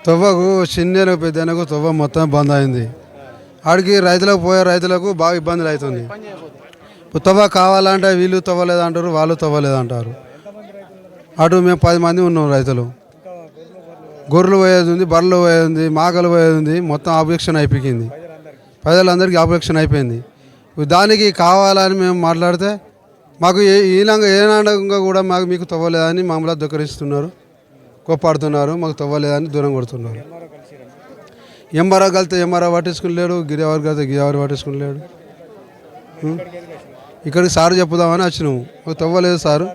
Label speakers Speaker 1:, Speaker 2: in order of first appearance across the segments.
Speaker 1: తవ్వకు చిన్న పెద్దనకు తవ్వ మొత్తం బంద్ అయింది. ఆడికి రైతులకు పోయే రైతులకు బాగా ఇబ్బందులు అవుతుంది. తవ్వ కావాలంటే వీళ్ళు తవ్వలేదంటారు, వాళ్ళు తవ్వలేదంటారు. అటు మేము 10 మంది ఉన్నాం రైతులు. గొర్రెలు పోయేది ఉంది, బర్రెలు పోయేది ఉంది, మాకలు పోయేది ఉంది. మొత్తం ఆబ్జెక్షన్ అయిపోయింది. ప్రజలందరికీ ఆబ్జెక్షన్ అయిపోయింది. దానికి కావాలని మేము మాట్లాడితే మాకు ఏనాడంగా కూడా మీకు తవ్వలేదని మమ్మల్ని దుఃఖరిస్తున్నారు, కోపాడుతున్నారు. మాకు తవ్వలేదని దూరం కొడుతున్నారు. ఎంఆర్ఓ కలితే ఎంఆర్ఓ పట్టించుకుని గిరివారు కలితే గిరివారు పట్టించుకుని లేడు. ఇక్కడికి సారు చెప్పుదామని వచ్చినాము. మాకు తవ్వలేదు సారు.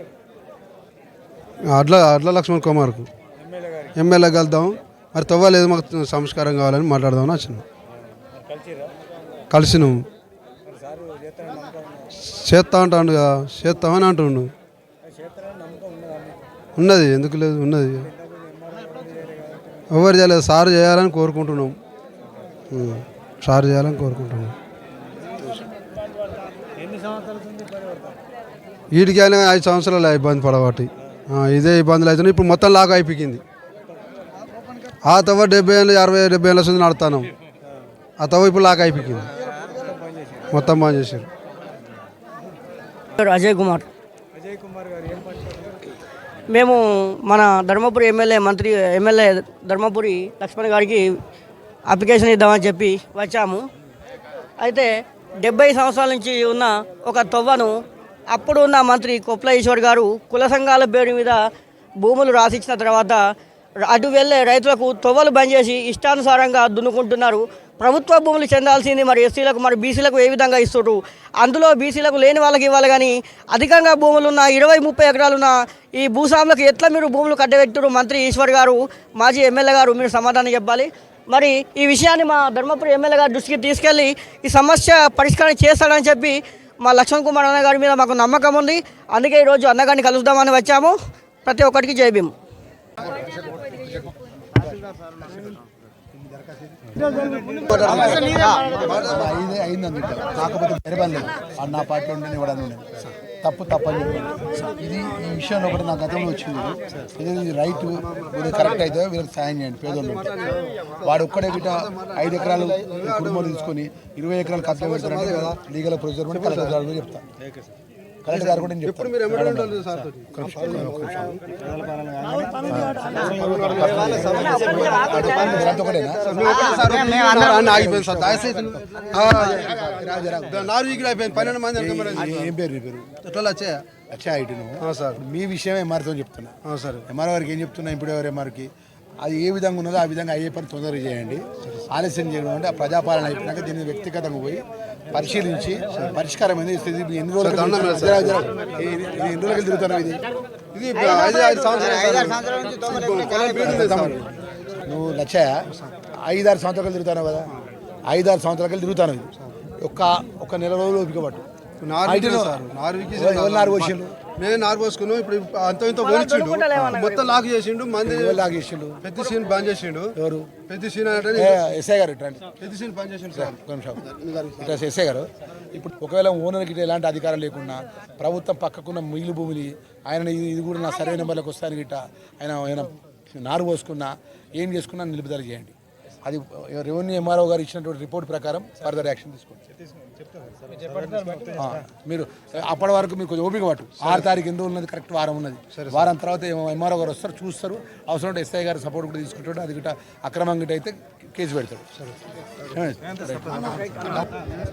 Speaker 1: అడ్ల లక్ష్మణ్ కుమార్కు ఎమ్మెల్యే కలుద్దాం, మరి తవ్వలేదు, మాకు సంస్కారం కావాలని మాట్లాడదామని వచ్చినాము. కలిసినాము. చేస్తా అంటాడు కదా, చేస్తామని అంటుండు. ఉన్నది, ఎందుకు లేదు, ఉన్నది. ఎవరు చేయలేదు, సారు చేయాలని కోరుకుంటున్నాం. సారు చేయాలని కోరుకుంటున్నాం. వీటికైనా 5 సంవత్సరాలు ఇబ్బంది పడబట్టి ఇదే ఇబ్బందులు అవుతున్నాయి. ఇప్పుడు మొత్తం లాగా అయిపోయింది. ఆ తవ్వ 70 ఏళ్ళు 60-70 ఏళ్ళ સુધી నడుతున్నాం. ఆ తవ్వ ఇప్పుడు లాగా అయిపోయింది, మొత్తం బాగా చేశారు.
Speaker 2: అజయ్ కుమార్ మేము మన ధర్మపురి ఎమ్మెల్యే ధర్మపురి లక్ష్మణ్ గారికి అప్లికేషన్ ఇద్దామని చెప్పి వచ్చాము. అయితే 70 సంవత్సరాల నుంచి ఉన్న ఒక తొవ్వను అప్పుడు ఉన్న మంత్రి కొప్పుల ఈశ్వర్ గారు కుల సంఘాల పేరు మీద భూములు రాసిచ్చిన తర్వాత అటు వెళ్ళే రైతులకు తొవ్వలు బంద్ చేసి ఇష్టానుసారంగా దున్నుకుంటున్నారు. ప్రభుత్వ భూములు చెందాల్సింది మరి ఎస్సీలకు మరి బీసీలకు ఏ విధంగా ఇస్తున్నారు? అందులో బీసీలకు లేని వాళ్ళకి ఇవ్వాలి, కానీ అధికంగా భూములున్న 20-30 ఎకరాలున్న ఈ భూస్వాములకు ఎట్లా మీరు భూములు కట్టబెట్టురు? మంత్రి ఈశ్వర్ గారు, మాజీ ఎమ్మెల్యే గారు, మీరు సమాధానం చెప్పాలి. మరి ఈ విషయాన్ని మా ధర్మపురి ఎమ్మెల్యే గారి దృష్టికి తీసుకెళ్ళి ఈ సమస్య పరిష్కారం చేస్తాడని చెప్పి మా లక్ష్మణ్ కుమార్ అన్న గారి మీద మాకు నమ్మకం ఉంది. అందుకే ఈరోజు అన్నగారిని కలుద్దామని వచ్చాము. ప్రతి ఒక్కరికి జై భీమ్.
Speaker 3: అయిందండి, కాకపోతే పెరగలేదు. నా పార్టీ ఉంటే ఇవ్వడానికి తప్పు తప్పని చెప్పి ఇది ఈ విషయంలో ఒకటి నా గతంలో వచ్చింది. ఇది రైతు వీళ్ళు కరెక్ట్ అయితే వీళ్ళకి సాయం చేయండి. పేదోళ్ళు వాడు ఒక్కడే గిట్ట 5 ఎకరాలు కుటుంబాలు తీసుకొని 20 ఎకరాలు కబ్జా పెడతారంటే కదా లీగల్ ప్రొసీజర్ కూడా కలెక్టర్ గారు చెప్తాను. కలెక్టర్ గారు కూడా నేను చెప్తాను. మీ విషయం ఎంఆర్తో చెప్తున్నా. ఎంఆర్ గారికి ఏం చెప్తున్నా, ఇప్పుడు ఎవరు ఎంఆర్కి అది ఏ విధంగా ఉన్నదో ఆ విధంగా అయ్యే పని తొందరగా చేయండి. ఆలస్యం చేయడం అంటే ఆ ప్రజాపాలన అయిపోయినాక దీన్ని వ్యక్తిగతంగా పోయి పరిశీలించి పరిష్కారం ఎన్ని రోజులకి తిరుగుతున్నావు? ఇది నువ్వు లక్ష 5-6 సంవత్సరాలు తిరుగుతావు కదా, 5-6 సంవత్సరాలు తిరుగుతాను. ఒక నెల రోజులు ఓపిక పట్టు. నారు పోసిండు, నేను నారు పోసుకున్నాం. ఇప్పుడు అంత ఇంత పోలిచిండు, మొత్తం లాక్ చేసిండు, మంది లాక్ చేసిండు. పెద్ద సీన్ బంద్ చేసిండు. ఎవరు పెద్ద సీన్ అంటే ఎస్ఐ గారు పెద్ద సీన్ బంద్ చేసిండు. ఎస్ఐ గారు ఇప్పుడు ఒకవేళ ఓనర్కి ఎలాంటి అధికారం లేకుండా ప్రభుత్వం పక్కకున్న మిగిలి భూమిని ఆయన ఇది కూడా నా సర్వే నెంబర్లకు వస్తాను గిట్ట ఆయన నారు పోసుకున్నా ఏం చేసుకున్నా నిలుపుదల చేయండి. అది రెవెన్యూ ఎంఆర్ఓ గారు ఇచ్చినటువంటి రిపోర్ట్ ప్రకారం ఫర్దర్ యాక్షన్ తీసుకోండి. మీరు అప్పటి వరకు మీరు కొంచెం ఓపిక పట్టు. 6 తారీఖు ఎన్ని రోజులు ఉన్నది, కరెక్ట్ వారం ఉన్నది. వారం తర్వాత ఎంఆర్ఓ గారు వస్తారు, చూస్తారు. అవసరం ఉంటే ఎస్ఐ గారు సపోర్ట్ కూడా తీసుకుంటాడు. అది గిట్ట అక్రమం గిట్ట అయితే కేసు పెడతాడు.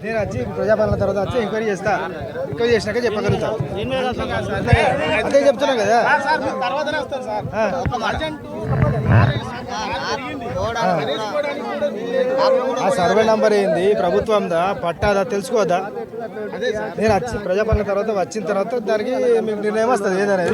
Speaker 4: నేను వచ్చి ప్రజాపాలన తర్వాత వచ్చి ఎంక్వైరీ చేస్తా. ఎంక్వైరీ చేసినాక చెప్పగలుగుతా. అదే చెప్తున్నా కదా. ఆ సర్వే నంబర్ ఏంది, ప్రభుత్వందా పట్టాదా తెలుసుకోవద్దా? నేను వచ్చి ప్రజాపాలన తర్వాత వచ్చిన తర్వాత దానికి మీకు నిర్ణయం వస్తుంది ఏదనేది.